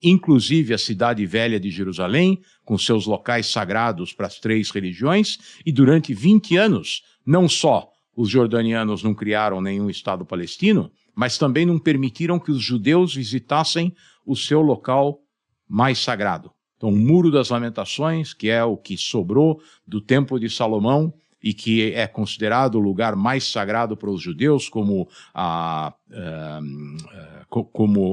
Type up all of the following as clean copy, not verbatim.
inclusive a cidade velha de Jerusalém, com seus locais sagrados para as 3 religiões, e durante 20 anos, não só os jordanianos não criaram nenhum Estado palestino, mas também não permitiram que os judeus visitassem o seu local mais sagrado. Então, o Muro das Lamentações, que é o que sobrou do Templo de Salomão e que é considerado o lugar mais sagrado para os judeus, como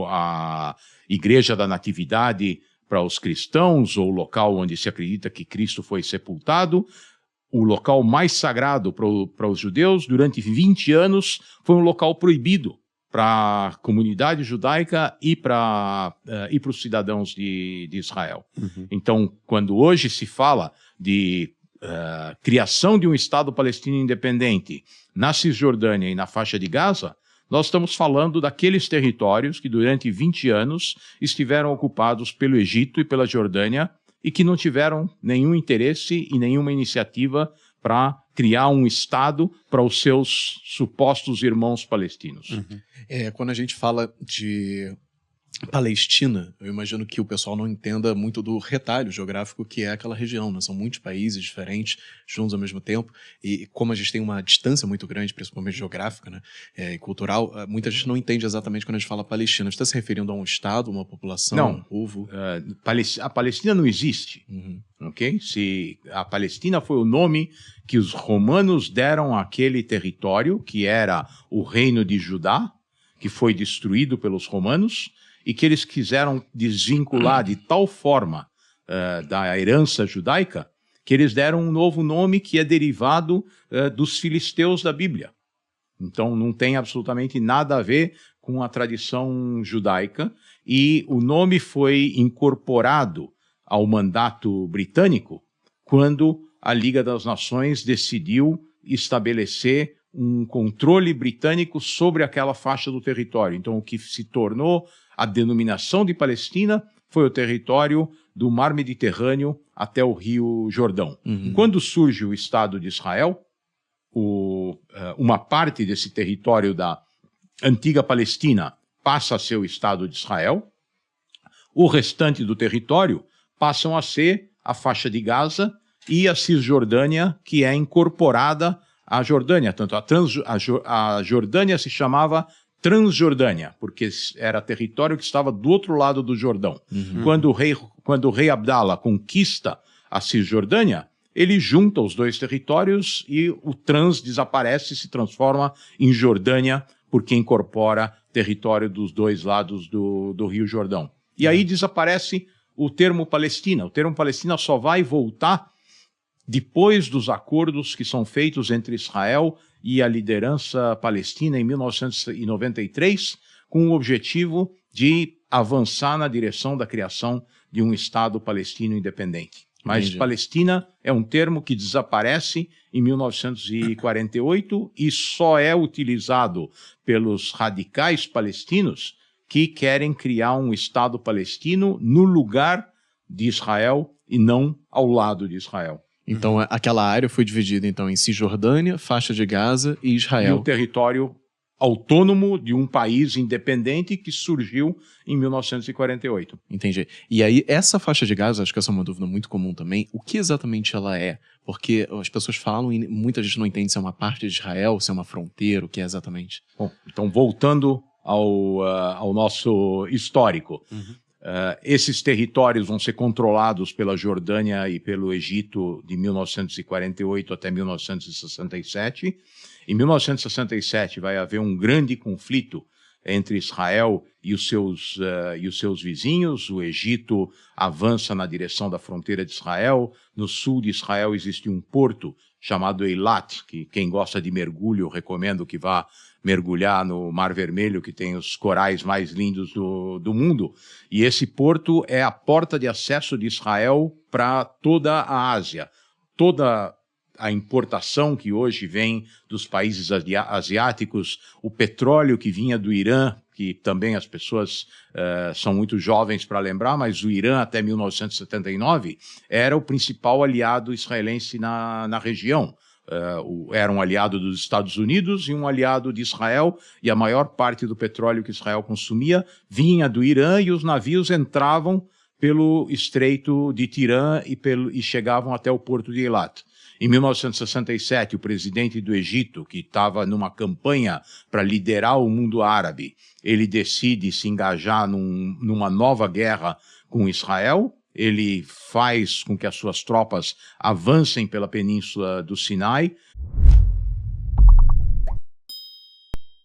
a Igreja da Natividade para os cristãos, ou o local onde se acredita que Cristo foi sepultado, o local mais sagrado para os judeus, durante 20 anos, foi um local proibido para a comunidade judaica e para os cidadãos de Israel. Uhum. Então, quando hoje se fala de criação de um Estado palestino independente na Cisjordânia e na faixa de Gaza, nós estamos falando daqueles territórios que durante 20 anos estiveram ocupados pelo Egito e pela Jordânia e que não tiveram nenhum interesse e nenhuma iniciativa para criar um Estado para os seus supostos irmãos palestinos. Uhum. Quando a gente fala de Palestina, eu imagino que o pessoal não entenda muito do retalho geográfico que é aquela região, né? São muitos países diferentes, juntos ao mesmo tempo, e como a gente tem uma distância muito grande, principalmente geográfica, né, e cultural, muita gente não entende exatamente quando a gente fala Palestina. Você está se referindo a um estado, uma população, não, um povo? A Palestina não existe. Uhum. Okay? A Palestina foi o nome que os romanos deram àquele território, que era o reino de Judá, que foi destruído pelos romanos, e que eles quiseram desvincular de tal forma da herança judaica, que eles deram um novo nome que é derivado dos filisteus da Bíblia. Então não tem absolutamente nada a ver com a tradição judaica, e o nome foi incorporado ao mandato britânico quando a Liga das Nações decidiu estabelecer um controle britânico sobre aquela faixa do território. Então o que se tornou a denominação de Palestina foi o território do Mar Mediterrâneo até o Rio Jordão. Uhum. Quando surge o Estado de Israel, uma parte desse território da antiga Palestina passa a ser o Estado de Israel, o restante do território passam a ser a faixa de Gaza e a Cisjordânia, que é incorporada à Jordânia. Tanto a Jordânia se chamava Transjordânia, porque era território que estava do outro lado do Jordão. Uhum. Quando o rei Abdala conquista a Cisjordânia, ele junta os dois territórios e o trans desaparece e se transforma em Jordânia, porque incorpora território dos dois lados do Rio Jordão. E aí desaparece o termo Palestina. O termo Palestina só vai voltar depois dos acordos que são feitos entre Israel e a liderança palestina em 1993, com o objetivo de avançar na direção da criação de um Estado palestino independente. Mas entendi. Palestina é um termo que desaparece em 1948 e só é utilizado pelos radicais palestinos que querem criar um Estado palestino no lugar de Israel e não ao lado de Israel. Então, aquela área foi dividida então, em Cisjordânia, faixa de Gaza e Israel. E um território autônomo de um país independente que surgiu em 1948. Entendi. E aí, essa faixa de Gaza, acho que essa é uma dúvida muito comum também, o que exatamente ela é? Porque as pessoas falam e muita gente não entende se é uma parte de Israel, se é uma fronteira, o que é exatamente. Bom, então voltando ao nosso histórico. Uhum. Esses territórios vão ser controlados pela Jordânia e pelo Egito de 1948 até 1967. Em 1967 vai haver um grande conflito entre Israel e os seus vizinhos. O Egito avança na direção da fronteira de Israel. No sul de Israel existe um porto chamado Eilat, que quem gosta de mergulho recomendo que vá mergulhar no Mar Vermelho, que tem os corais mais lindos do mundo. E esse porto é a porta de acesso de Israel para toda a Ásia. Toda a importação que hoje vem dos países asiáticos, o petróleo que vinha do Irã, que também as pessoas são muito jovens para lembrar, mas o Irã até 1979 era o principal aliado israelense na região. era um aliado dos Estados Unidos e um aliado de Israel, e a maior parte do petróleo que Israel consumia vinha do Irã, e os navios entravam pelo Estreito de Tirã e chegavam até o porto de Eilat. Em 1967, o presidente do Egito, que estava numa campanha para liderar o mundo árabe, ele decide se engajar numa nova guerra com Israel. Ele faz com que as suas tropas avancem pela península do Sinai,